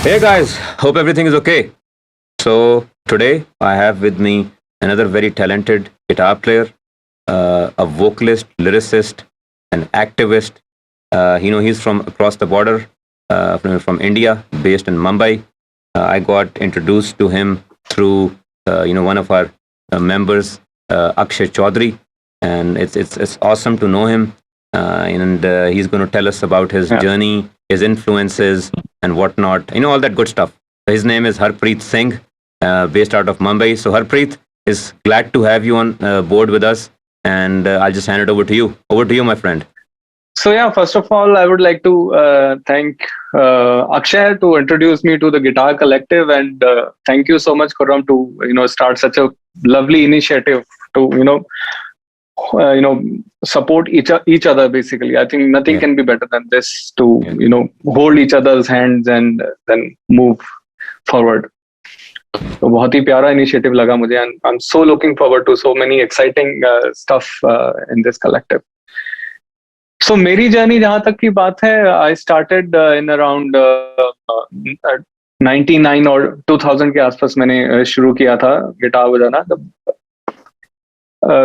Hey guys, hope everything is okay. So, today I have with me another very talented guitar player, a vocalist, lyricist, an activist. He's from across the border, from India, based in Mumbai. I got introduced to him through, one of our members, Akshay Chaudhary, and it's awesome to know him. And he's going to tell us about his Yeah. journey, his influences, and whatnot. All that good stuff. His name is Harpreet Singh, based out of Mumbai. So Harpreet is glad to have you on board with us, and I'll just hand it over to you. Over to you, my friend. So yeah, first of all, I would like to thank Akshay to introduce me to the Guitar Collective, and thank you so much, Khurram, to start such a lovely initiative to support each other. Basically, I think nothing Yeah, can be better than this to yeah. hold each other's hands and then move forward. तो बहुत ही प्यारा initiative लगा मुझे and I am so looking forward to so many exciting stuff in this collective. So मेरी journey जहां तक की बात है, आई स्टार्टेड इन अराउंड 99 और 2000 के आसपास मैंने शुरू किया था गिटार बजाना.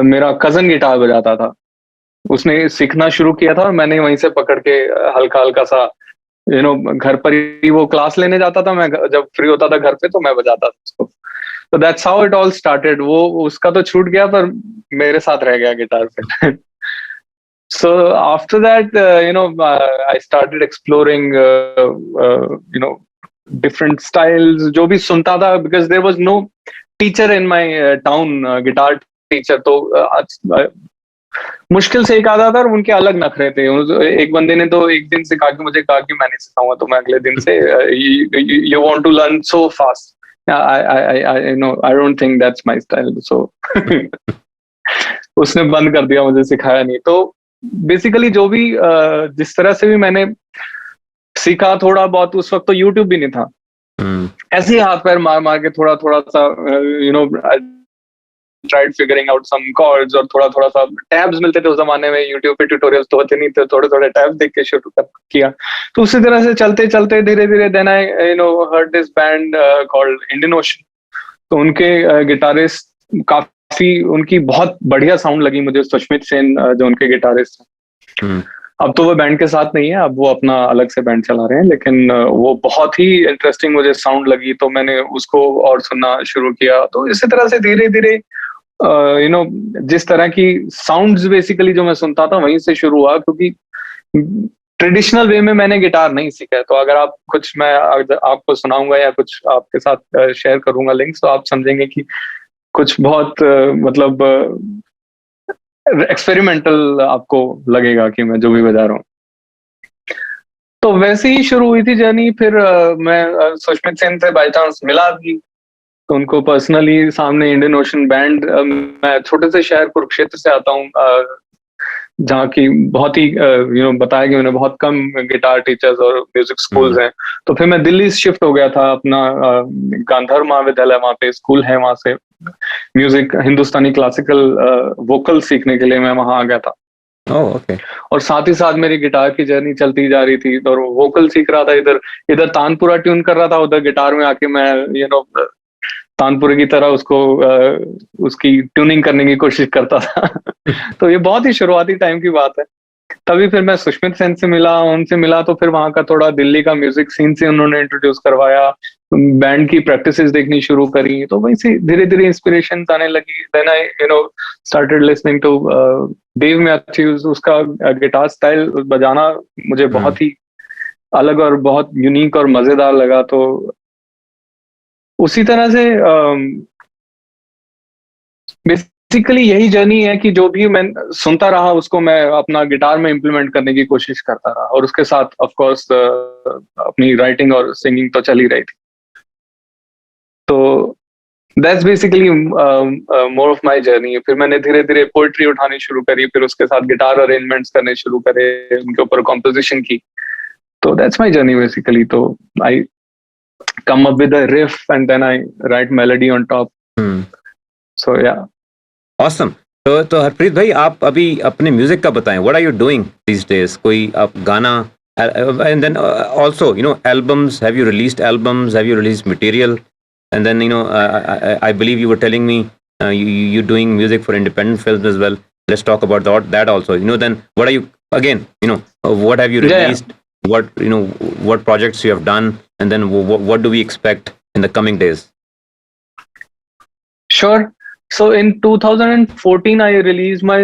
मेरा कजन गिटार बजाता था, उसने सीखना शुरू किया था और मैंने वहीं से पकड़ के हल्का हल्का सा घर पर ही वो क्लास लेने जाता था. मैं जब फ्री होता था घर पे तो मैं बजाता था उसको. तो that's how it all started. वो उसका तो छूट गया पर मेरे साथ रह गया गिटार पे. So after that, I started exploring, different styles. जो भी सुनता था, because there was no teacher in my town, guitar teacher. तो मुश्किल से एक आता था और उनके अलग नखरे थे. एक बंदे ने तो एक दिन से मुझे कहा कि मैं नहीं सिखाऊंगा. तो मैं अगले दिन से you want to learn so fast. I don't think that's my style. So उसने बंद कर दिया, मुझे सिखाया नहीं. तो बेसिकली जो भी जिस तरह से भी मैंने सीखा थोड़ा बहुत, उस वक्त तो यूट्यूब भी नहीं था. ऐसे ही हाथ पैर मार मार के थोड़ा थोड़ा सा tried figuring out some chords, और थोड़ा थोड़ा सा टैब्स मिलते थे उस जमाने में. यूट्यूब पे ट्यूटोरियल्स तो होते नहीं थे, थोड़े थोड़े टैब्स देख के शुरू किया. तो उसी तरह से चलते चलते धीरे धीरे then I heard this band called Indian Ocean. तो उनके गिटारिस्ट काफी, उनकी बहुत बढ़िया साउंड लगी मुझे. सुष्मित सेन जो उनके गिटारिस्ट हैं, अब तो वो बैंड के साथ नहीं है, अब वो अपना अलग से बैंड चला रहे हैं, लेकिन वो बहुत ही इंटरेस्टिंग मुझे साउंड लगी. तो मैंने उसको और सुनना शुरू किया. तो इसी तरह से धीरे धीरे जिस तरह की साउंड्स बेसिकली जो मैं सुनता था वहीं से शुरू हुआ, क्योंकि ट्रेडिशनल वे में मैंने गिटार नहीं सीखा है. तो अगर आप कुछ, मैं आपको सुनाऊंगा या कुछ आपके साथ शेयर करूंगा लिंक्स, तो आप समझेंगे कि कुछ बहुत मतलब एक्सपेरिमेंटल आपको लगेगा कि मैं जो भी बजा रहा हूँ. तो वैसे ही शुरू हुई थी जर्नी. फिर मैं सुष्मित सेन से बाय चांस मिला भी, तो उनको पर्सनली सामने इंडियन ओशन बैंड, मैं छोटे से शहर कुरुक्षेत्र से आता हूँ, जहाँ की बहुत ही बताया कि उन्हें बहुत कम गिटार टीचर्स और म्यूजिक स्कूल्स हैं. तो फिर मैं दिल्ली शिफ्ट हो गया था. अपना गांधर महाविद्यालय, वहाँ पे स्कूल है, वहाँ से म्यूजिक, हिंदुस्तानी क्लासिकल वोकल सीखने के लिए मैं वहाँ आ गया था. ओके. और साथ ही साथ मेरी गिटार की जर्नी चलती जा रही थी. और वोकल सीख रहा था, इधर इधर तानपुरा ट्यून कर रहा था, उधर गिटार में आके मैं तानपुरे की तरह उसको उसकी ट्यूनिंग करने की कोशिश करता था. तो ये बहुत ही शुरुआती टाइम की बात है. तभी फिर मैं सुष्मित सेन से मिला, उनसे मिला तो फिर वहां का थोड़ा दिल्ली का म्यूजिक सीन से उन्होंने इंट्रोड्यूस करवाया, बैंड की प्रैक्टिसेस देखनी शुरू करी. तो वहीं से धीरे धीरे इंस्पिरेशन आने लगी. Then I started listening to Dave Matthews. उसका गिटार स्टाइल बजाना मुझे बहुत ही अलग और बहुत यूनिक और मजेदार लगा. तो उसी तरह से बेसिकली यही जर्नी है कि जो भी मैं सुनता रहा उसको मैं अपना गिटार में इम्प्लीमेंट करने की कोशिश करता रहा. और उसके साथ ऑफ कोर्स अपनी राइटिंग और सिंगिंग तो चल ही रही थी. तो that's basically more of my journey. फिर मैंने धीरे धीरे पोएट्री उठानी शुरू करी, फिर उसके साथ गिटार अरेंजमेंट्स करने शुरू करे, उनके ऊपर कॉम्पोजिशन की. तो दैट्स माय जर्नी बेसिकली. तो आई come up with a riff and then I write melody on top. So yeah. Awesome. तो हरप्रीत भाई, आप अभी अपने म्यूजिक का बताएं. What are you doing these days? कोई आप गाना and then also, albums. Have you released albums? Have you released material? And then, I believe you were telling me you're doing music for independent films as well. Let's talk about that also. Then what are you again? What have you Yeah, yeah. released? What what projects you have done, and then what do we expect in the coming days? Sure. So in 2014, I released my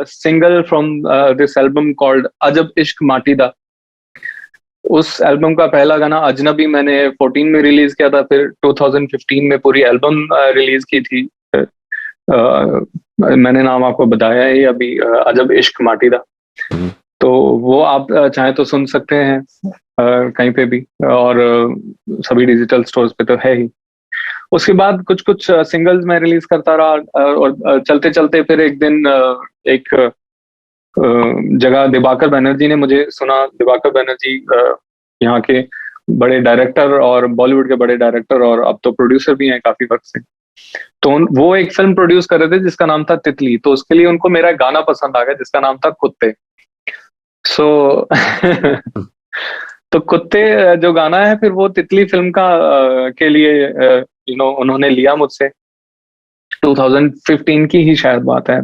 single from this album called Ajab Ishq Mati Da. उस album का पहला गाना अजनबी मैंने 14 में release किया था, फिर 2015 में पूरी एल्बम रिलीज की थी। मैंने नाम आपको बताया ही अभी, अजब इश्क माटी दा। हम्म। तो वो आप चाहे तो सुन सकते हैं कहीं पे भी, और सभी डिजिटल स्टोर्स पे तो है ही। उसके बाद कुछ कुछ सिंगल्स मैं रिलीज करता रहा, और चलते चलते फिर एक दिन एक जगह दिवाकर बनर्जी ने मुझे सुना। दिवाकर बनर्जी यहाँ के बड़े डायरेक्टर और बॉलीवुड के बड़े डायरेक्टर और अब तो प्रोड्यूसर भी हैं काफी वक्त से। तो वो एक फिल्म प्रोड्यूस कर रहे थे जिसका नाम था तितली। तो उसके लिए उनको मेरा गाना पसंद आ गया जिसका नाम था कुत्ते। सो तो कुत्ते जो गाना है, फिर वो तितली फिल्म का के लिए उन्होंने लिया मुझसे। 2015 की ही शायद बात है,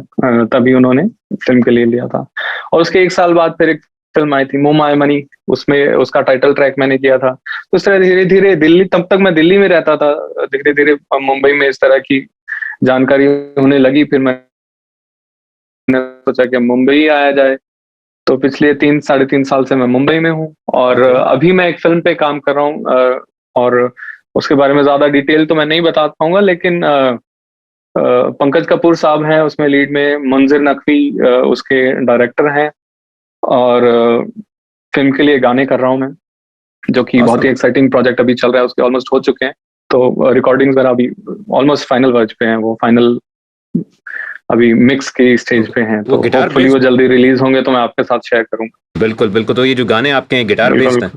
तभी उन्होंने फिल्म के लिए लिया था। और उसके एक साल बाद फिर एक फिल्म आई थी मोमाय मनी, उसमें उसका टाइटल ट्रैक मैंने किया था। तो इस तरह धीरे धीरे दिल्ली, तब तक मैं दिल्ली में रहता था, धीरे धीरे मुंबई में इस तरह की जानकारी होने लगी। फिर मैंने सोचा कि मुंबई आया जाए। तो पिछले 3-3.5 साल से मैं मुंबई में हूँ, और अभी मैं एक फिल्म पे काम कर रहा हूँ, और उसके बारे में ज्यादा डिटेल तो मैं नहीं बता पाऊंगा, लेकिन पंकज कपूर साहब हैं उसमें लीड में, मंजिर नकवी उसके डायरेक्टर हैं, और फिल्म के लिए गाने कर रहा हूँ मैं, जो कि बहुत ही एक्साइटिंग प्रोजेक्ट अभी चल रहा है। उसके ऑलमोस्ट हो चुके हैं, तो रिकॉर्डिंग्स वगैरह अभी ऑलमोस्ट फाइनल वर्ज पे हैं। वो फाइनल अभी मिक्स की स्टेज पे हैं, तो होपफुली वो जल्दी रिलीज होंगे तो मैं आपके साथ शेयर करूंगा। बिल्कुल बिल्कुल। तो ये जो गाने आपके हैं गिटार बेस्ड हैं?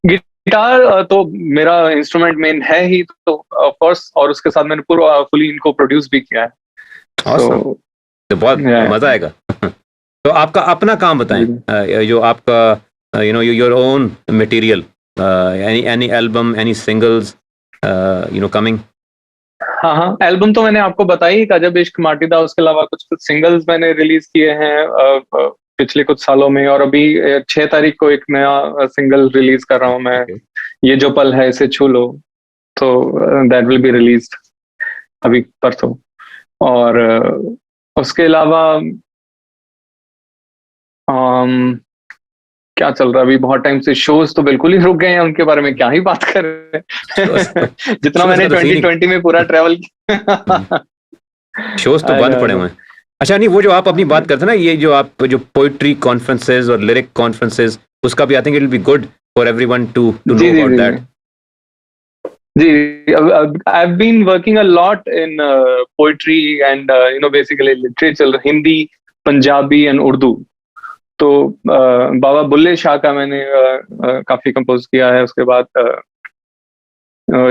गिटार तो मेरा इंस्ट्रूमेंट मेन है ही, तो ऑफ कोर्स, और उसके साथ मैंने पूरा फुली इनको प्रोड्यूस भी किया है। तो बहुत मजा आएगा। तो आपका अपना काम बताएं, जो आपका your own material, any album, any singles coming? हाँ, एल्बम तो मैंने आपको बताई, अजब इश्क माटी दा। उसके अलावा कुछ कुछ सिंगल्स मैंने रिलीज किए हैं पिछले कुछ सालों में, और अभी 6 तारीख को एक नया सिंगल रिलीज कर रहा हूँ मैं, ये जो पल है इसे छू लो। तो दैट विल बी रिलीज्ड अभी परसों। और उसके अलावा क्या चल रहा है अभी, बहुत टाइम से शोज तो बिल्कुल ही रुक गए हैं, उनके बारे में क्या ही बात कर रहे हैं। जितना मैंने 2020 में पूरा ट्रेवल किया, शोज तो बंद पड़े हुए हैं। अच्छा, नहीं, वो जो आप अपनी बात करते हैं ना, ये जो आप जो पोइट्री कॉन्फ्रेंसेज और लिरिक कॉन्फ्रेंसेज, उसका भी I think it will be good for everyone to know about that. जी, I've been working a lot in poetry and basically literature, Hindi, Punjabi and Urdu. तो बाबा बुल्ले शाह का मैंने काफी कंपोज किया है। उसके बाद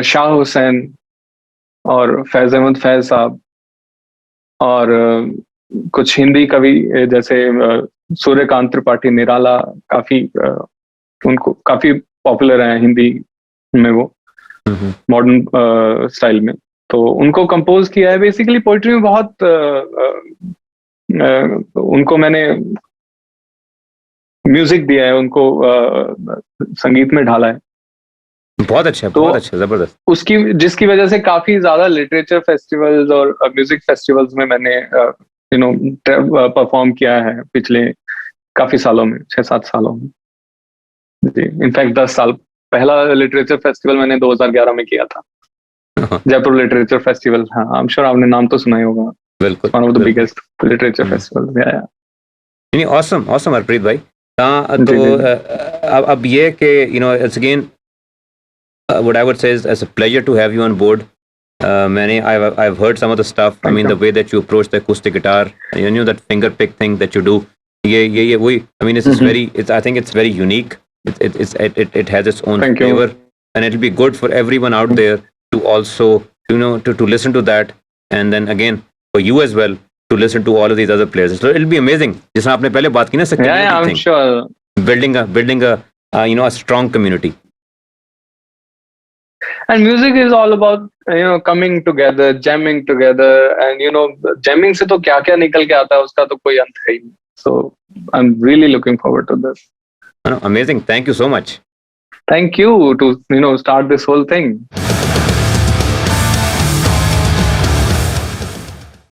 शाह हुसैन और फैज अहमद फैज साहब, और कुछ हिंदी कवि जैसे सूर्यकांत त्रिपाठी निराला, काफी उनको काफी पॉपुलर है हिंदी में वो मॉडर्न स्टाइल में। तो उनको कंपोज किया है। बेसिकली पोइट्री में बहुत उनको मैंने म्यूजिक दिया है, उनको संगीत में ढाला है। बहुत अच्छा, तो बहुत अच्छा, जबरदस्त। उसकी जिसकी वजह से काफी ज्यादा लिटरेचर फेस्टिवल्स और म्यूजिक फेस्टिवल्स में मैंने परफॉर्म किया है पिछले काफी सालों में, 6-7 सालों में। जी, इनफैक्ट 10 साल। पहला लिटरेचर फेस्टिवल मैंने 2011 में किया था, जयपुर लिटरेचर फेस्टिवल। हाँ, आई एम श्योर आपने नाम तो सुना ही होगा। बिल्कुल, one of the biggest literature festival. नहीं, ऑसम ऑसम हरप्रीत भाई। तो अब ये कि it's again what I would say is as a pleasure to have you on board. I've heard some of the stuff. I mean, the way that you approach the acoustic guitar, that finger pick thing that you do. Yeah. I mean, this is very. I think it's very unique. It has its own flavor, and it'll be good for everyone out there to also to listen to that, and then again for you as well to listen to all of these other players. So it'll be amazing. जिसमें आपने पहले बात की ना, I'm sure. building a a strong community. And music is all about coming together, jamming together, and jamming से तो क्या क्या निकल के आता है उसका तो कोई अंत है ही नहीं. So I'm really looking forward to this. Amazing. Thank you so much. Thank you to start this whole thing.